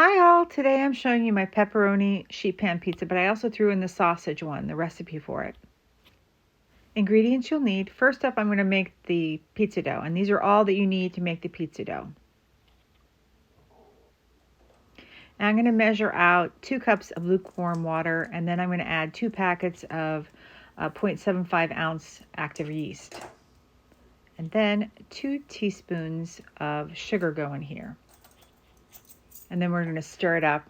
Hi all, today I'm showing you my pepperoni sheet pan pizza, but I also threw in the sausage one, the recipe for it. Ingredients you'll need. First up, I'm going to make the pizza dough, and these are all that you need to make the pizza dough. And I'm going to measure out 2 cups of lukewarm water, and then I'm going to add 2 packets of 0.75 ounce active yeast. And then 2 teaspoons of sugar go in here. And then we're going to stir it up,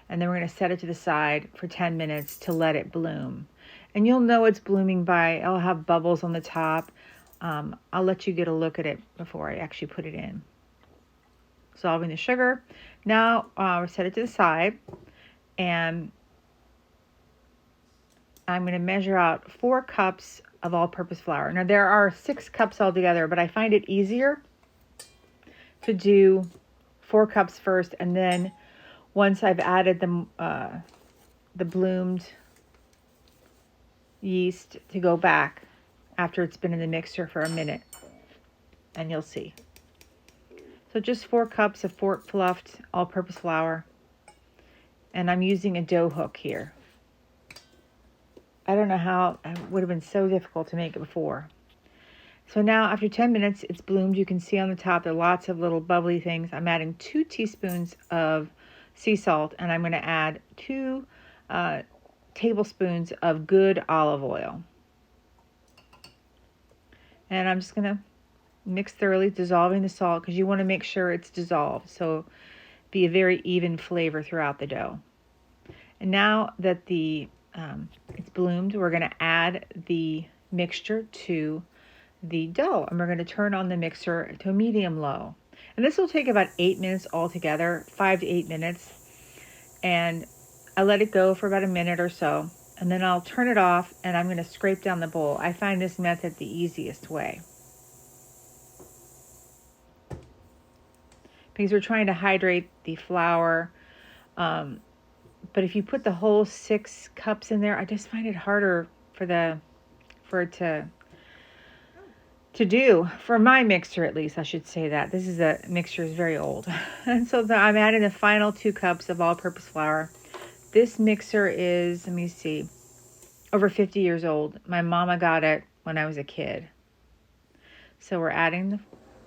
and then we're going to set it to the side for 10 minutes to let it bloom. And you'll know it's blooming by, it'll have bubbles on the top. I'll let you get a look at it before I actually put it in. Dissolving the sugar. Now we'll set it to the side, and I'm going to measure out 4 cups of all-purpose flour. Now there are 6 cups altogether, but I find it easier to do 4 cups first, and then once I've added the bloomed yeast, to go back after it's been in the mixer for a minute, and you'll see. So just 4 cups of Fort fluffed all-purpose flour, and I'm using a dough hook here. I don't know how it would have been so difficult to make it before. So now after 10 minutes, it's bloomed. You can see on the top there are lots of little bubbly things. I'm adding 2 teaspoons of sea salt, and I'm going to add 2 tablespoons of good olive oil. And I'm just going to mix thoroughly, dissolving the salt, because you want to make sure it's dissolved. So be a very even flavor throughout the dough. And now that it's bloomed, we're going to add the mixture to the dough, and we're going to turn on the mixer to a medium low. And this will take about 8 minutes altogether, 5 to 8 minutes. And I let it go for about a minute or so, and then I'll turn it off, and I'm going to scrape down the bowl. I find this method the easiest way, because we're trying to hydrate the flour. But if you put the whole 6 cups in there, I just find it harder for it to do, for my mixer at least. I should say that this mixture is very old. And so I'm adding the final 2 cups of all-purpose flour. This mixer is, let me see, over 50 years old. My mama got it when I was a kid. So we're adding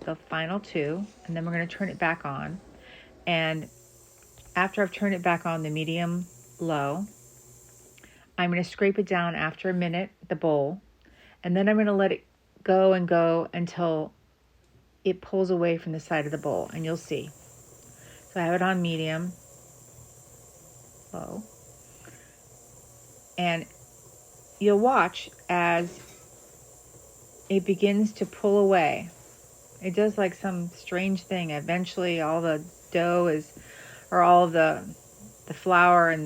the final 2, and then we're going to turn it back on. And after I've turned it back on the medium low, I'm going to scrape it down after a minute, the bowl, and then I'm going to let it go and go until it pulls away from the side of the bowl, and you'll see. So I have it on medium low, and you'll watch as it begins to pull away. It does like some strange thing. Eventually all the dough or all the flour and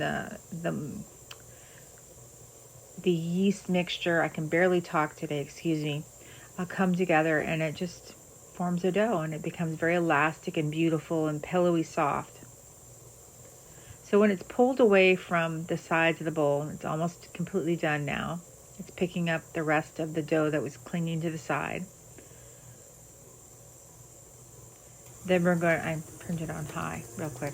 the yeast mixture, I can barely talk today, excuse me, come together, and it just forms a dough, and it becomes very elastic and beautiful and pillowy soft. So when it's pulled away from the sides of the bowl, it's almost completely done now. It's picking up the rest of the dough that was clinging to the side. Then I turned it on high real quick.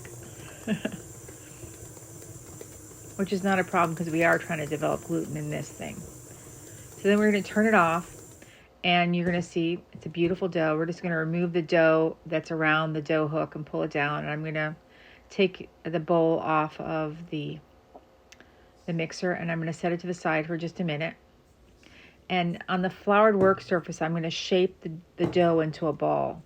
Which is not a problem, because we are trying to develop gluten in this thing. So then we're going to turn it off, and you're going to see it's a beautiful dough. We're just going to remove the dough that's around the dough hook and pull it down. And I'm going to take the bowl off of the mixer, and I'm going to set it to the side for just a minute. And on the floured work surface, I'm going to shape the dough into a ball.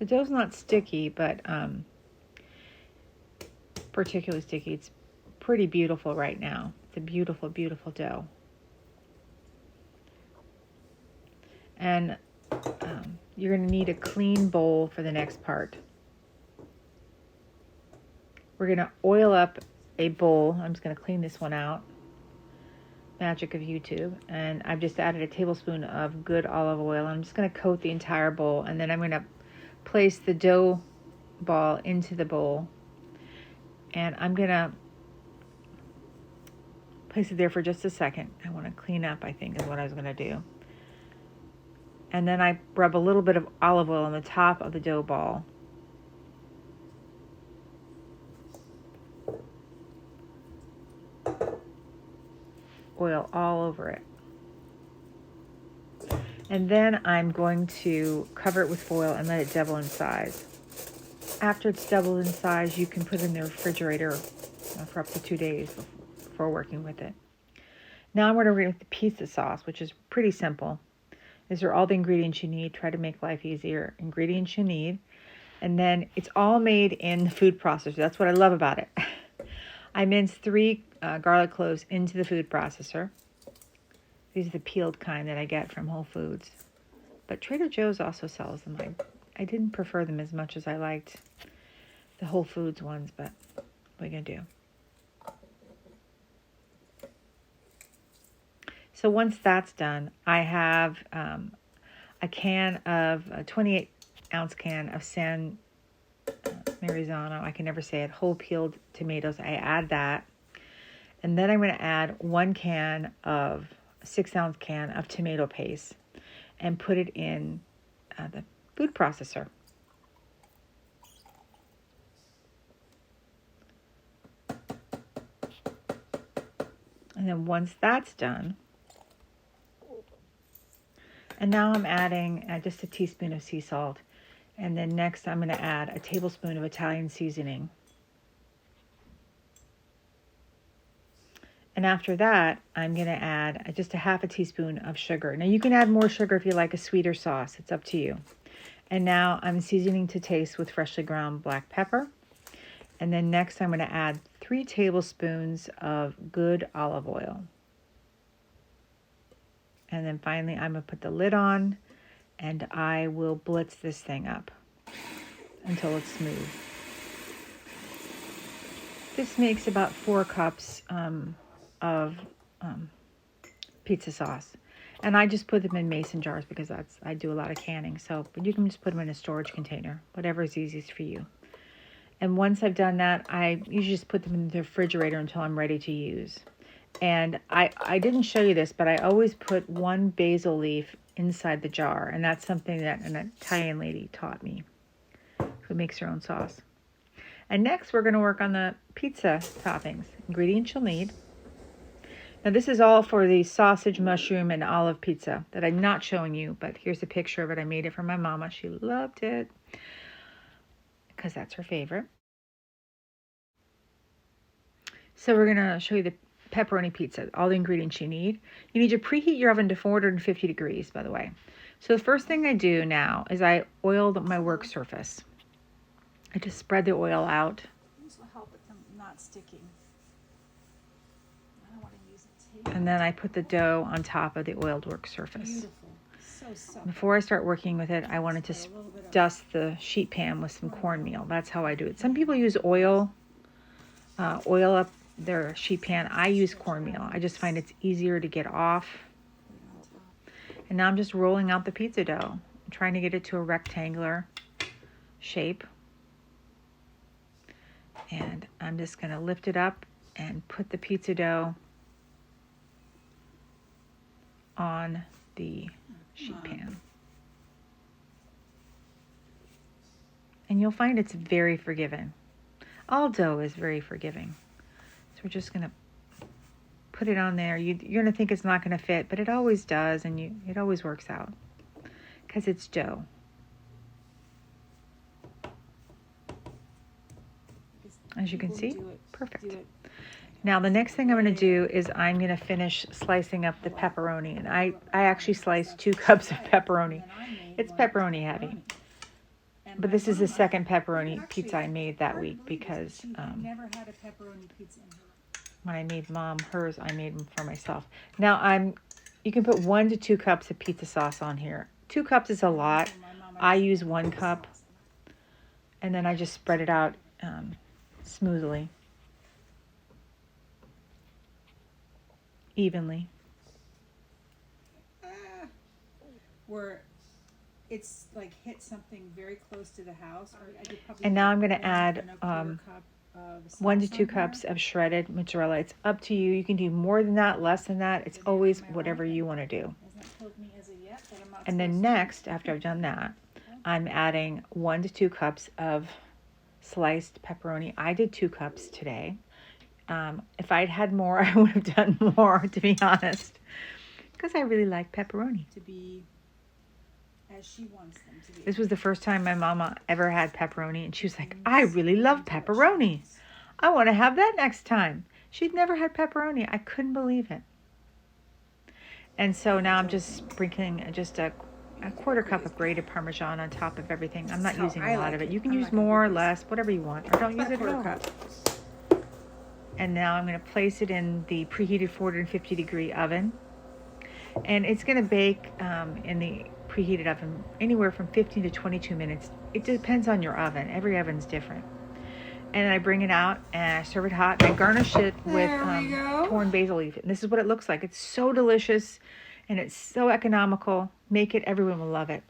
The dough's not sticky, but particularly sticky. It's pretty beautiful right now. It's a beautiful, beautiful dough. And you're going to need a clean bowl for the next part. We're going to oil up a bowl. I'm just going to clean this one out. Magic of YouTube. And I've just added a tablespoon of good olive oil. I'm just going to coat the entire bowl, and then I'm going to place the dough ball into the bowl, and I'm going to place it there for just a second. I want to clean up, I think, is what I was going to do. And then I rub a little bit of olive oil on the top of the dough ball. Oil all over it. And then I'm going to cover it with foil and let it double in size. After it's doubled in size, you can put it in the refrigerator for up to 2 days before working with it. Now I'm going to make the pizza sauce, which is pretty simple. These are all the ingredients you need. Try to make life easier. Ingredients you need. And then it's all made in the food processor. That's what I love about it. I minced 3 garlic cloves into the food processor. These are the peeled kind that I get from Whole Foods. But Trader Joe's also sells them. I didn't prefer them as much as I liked the Whole Foods ones, but what are you going to do? So once that's done, I have a 28-ounce can of San Marzano. I can never say it. Whole peeled tomatoes. I add that. And then I'm going to add 1 can of, a 6-ounce can of tomato paste and put it in the food processor. And then once that's done, and now I'm adding just a teaspoon of sea salt. And then next I'm going to add a tablespoon of Italian seasoning. And after that, I'm going to add just a half a teaspoon of sugar. Now you can add more sugar if you like a sweeter sauce. It's up to you. And now I'm seasoning to taste with freshly ground black pepper. And then next I'm going to add 3 tablespoons of good olive oil. And then finally I'm going to put the lid on and I will blitz this thing up until it's smooth. This makes about 4 cups of pizza sauce. And I just put them in mason jars because I do a lot of canning. So, but you can just put them in a storage container, whatever is easiest for you. And once I've done that, I usually just put them in the refrigerator until I'm ready to use. And I didn't show you this, but I always put 1 basil leaf inside the jar. And that's something that an Italian lady taught me who makes her own sauce. And next we're going to work on the pizza toppings. Ingredients you'll need. Now this is all for the sausage, mushroom, and olive pizza that I'm not showing you, but here's a picture of it. I made it for my mama. She loved it because that's her favorite. So we're going to show you the pepperoni pizza, all the ingredients you need. You need to preheat your oven to 450 degrees, by the way. So the first thing I do now is I oil my work surface. I just spread the oil out. This will help it from not sticking. I don't want to use a tape. And then I put the dough on top of the oiled work surface. Beautiful. So soft. Before I start working with it, I wanted to dust the sheet pan with some cornmeal. That's how I do it. Some people use oil up their sheet pan. I use cornmeal. I just find it's easier to get off. And now I'm just rolling out the pizza dough. I'm trying to get it to a rectangular shape. And I'm just going to lift it up and put the pizza dough on the sheet pan. And you'll find it's very forgiving. All dough is very forgiving. So we're just going to put it on there. You're going to think it's not going to fit, but it always does, and it always works out because it's dough. As you can see, perfect. Now the next thing I'm going to do is I'm going to finish slicing up the pepperoni. And I actually sliced 2 cups of pepperoni. It's pepperoni heavy. But this is the second pepperoni pizza I made that week because when I made Mom hers, I made them for myself. Now you can put 1 to 2 cups of pizza sauce on here. 2 cups is a lot. I use 1 cup. And then I just spread it out smoothly, evenly. Where it's like hit something very close to the house. And now I'm going to add 1 to 2 cups of shredded mozzarella. It's up to you. You can do more than that, less than that. It's always whatever you want to do. told me as of yet that I'm not And then supposed to. next, after I've done that, I'm adding 1 to 2 cups of sliced pepperoni. I did 2 cups today. If I'd had more, I would have done more, to be honest, because I really like pepperoni. To be as she wants them to be. This was the first time my mama ever had pepperoni, and she was like, I really love pepperoni. I want to have that next time. She'd never had pepperoni. I couldn't believe it. And so now I'm just sprinkling just a quarter cup of grated Parmesan on top of everything. I'm not That's using how a I lot like of it. it. You can I'm use not gonna more or do this. less, whatever you want, or don't use About it at quarter all. cup. And now I'm going to place it in the preheated 450-degree oven. And it's going to bake in the preheated oven anywhere from 15 to 22 minutes. It depends on your oven. Every oven's different. And I bring it out and I serve it hot. And I garnish it with There we go. torn basil leaf. And this is what it looks like. It's so delicious and it's so economical. Make it. Everyone will love it.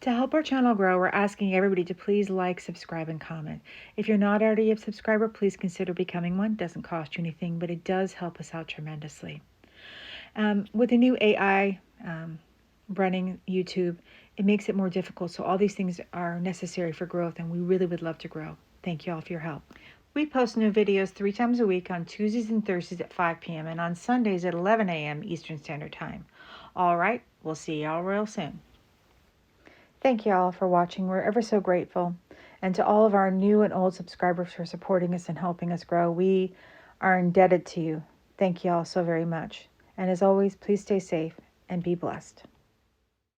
To help our channel grow, we're asking everybody to please like, subscribe, and comment. If you're not already a subscriber, please consider becoming one. It doesn't cost you anything, but it does help us out tremendously. With the new AI running YouTube, it makes it more difficult. So all these things are necessary for growth, and we really would love to grow. Thank you all for your help. We post new videos 3 times a week on Tuesdays and Thursdays at 5 p.m. and on Sundays at 11 a.m. Eastern Standard Time. All right, we'll see y'all real soon. Thank you all for watching. We're ever so grateful. And to all of our new and old subscribers for supporting us and helping us grow, we are indebted to you. Thank you all so very much. And as always, please stay safe and be blessed.